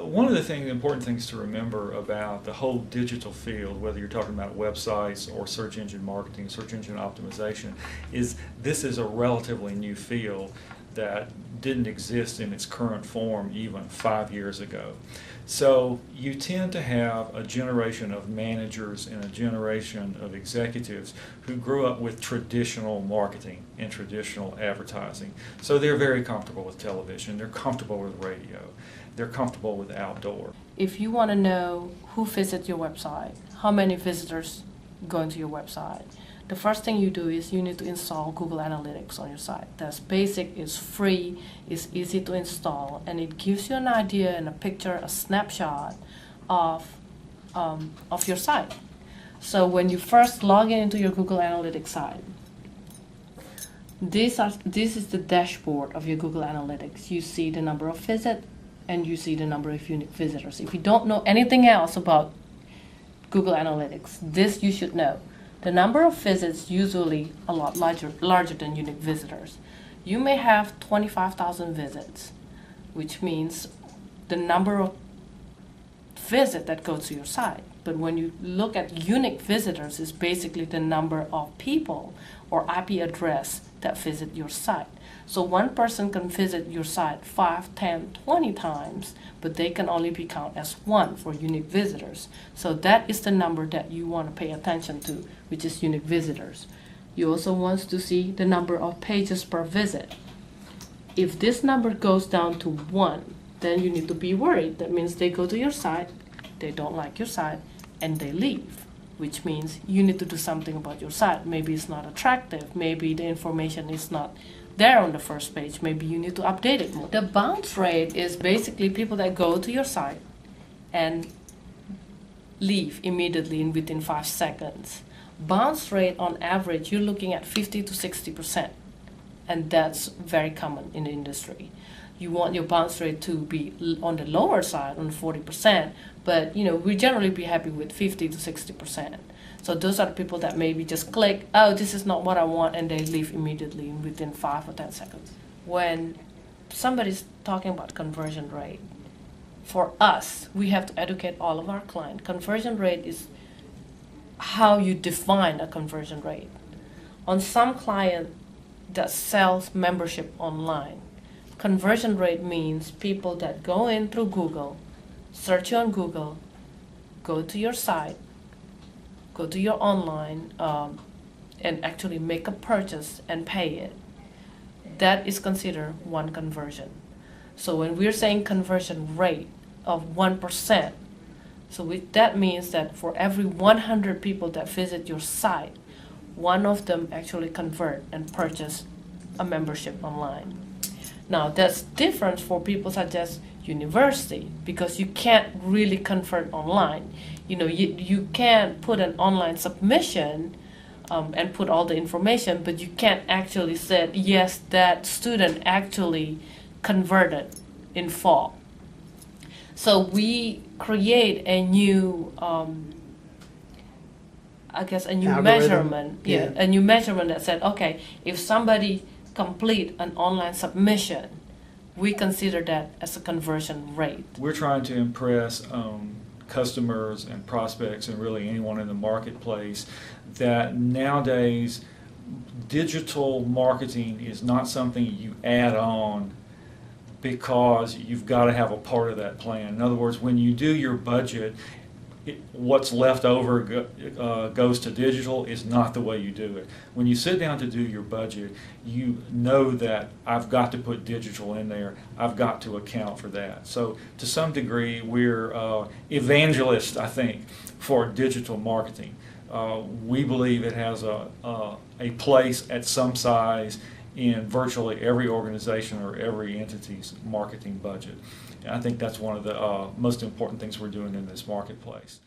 One of the important things to remember about the whole digital field, whether you're talking about websites or search engine marketing, search engine optimization, is this is a relatively new field that didn't exist in its current form even 5 years ago. So you tend to have a generation of managers and a generation of executives who grew up with traditional marketing and traditional advertising. So they're very comfortable with television, they're comfortable with radio, they're comfortable with outdoor. If you want to know who visits your website, how many visitors going to your website, the first thing you do is you need to install Google Analytics on your site. That's basic, it's free, it's easy to install, and it gives you an idea and a picture, a snapshot of your site. So when you first log into your Google Analytics site, this is the dashboard of your Google Analytics. You see the number of visits and you see the number of unique visitors. If you don't know anything else about Google Analytics, this you should know. The number of visits usually a lot larger than unique visitors. You may have 25,000 visits, which means the number of visits that go to your site. But when you look at unique visitors, it's basically the number of people or IP address that visit your site. So one person can visit your site 5, 10, 20 times, but they can only be counted as one for unique visitors. So that is the number that you want to pay attention to, which is unique visitors. You also want to see the number of pages per visit. If this number goes down to 1, then you need to be worried. That means they go to your site, they don't like your site, and they leave, which means you need to do something about your site. Maybe it's not attractive, maybe the information is not there on the first page, maybe you need to update it more. The bounce rate is basically people that go to your site and leave immediately in within 5 seconds. Bounce rate on average, you're looking at 50 to 60%, and that's very common in the industry. You want your bounce rate to be on the lower side, on 40%, but we generally be happy with 50 to 60%. So those are the people that maybe just click, oh, this is not what I want, and they leave immediately within 5 or 10 seconds. When somebody's talking about conversion rate, for us, we have to educate all of our clients. Conversion rate is how you define a conversion rate. On some client that sells membership online, conversion rate means people that go in through Google, search you on Google, go to your site, go to your online, and actually make a purchase and pay it. That is considered one conversion. So when we're saying conversion rate of 1%, that means that for every 100 people that visit your site, one of them actually convert and purchase a membership online. Now that's different for people such as university, because you can't really convert online. You can't put an online submission and put all the information, but you can't actually say, yes, that student actually converted in fall. So we create a new, a new algorithm. Measurement. Yeah, a new measurement that said, okay, if somebody complete an online submission, we consider that as a conversion rate. We're trying to impress customers and prospects and really anyone in the marketplace that nowadays digital marketing is not something you add on because you've got to have a part of that plan. In other words, when you do your budget, what's left over goes to digital is not the way you do it. When you sit down to do your budget, you know that I've got to put digital in there. I've got to account for that. So to some degree, we're evangelists, I think, for digital marketing. We believe it has a place at some size in virtually every organization or every entity's marketing budget. And I think that's one of the most important things we're doing in this marketplace.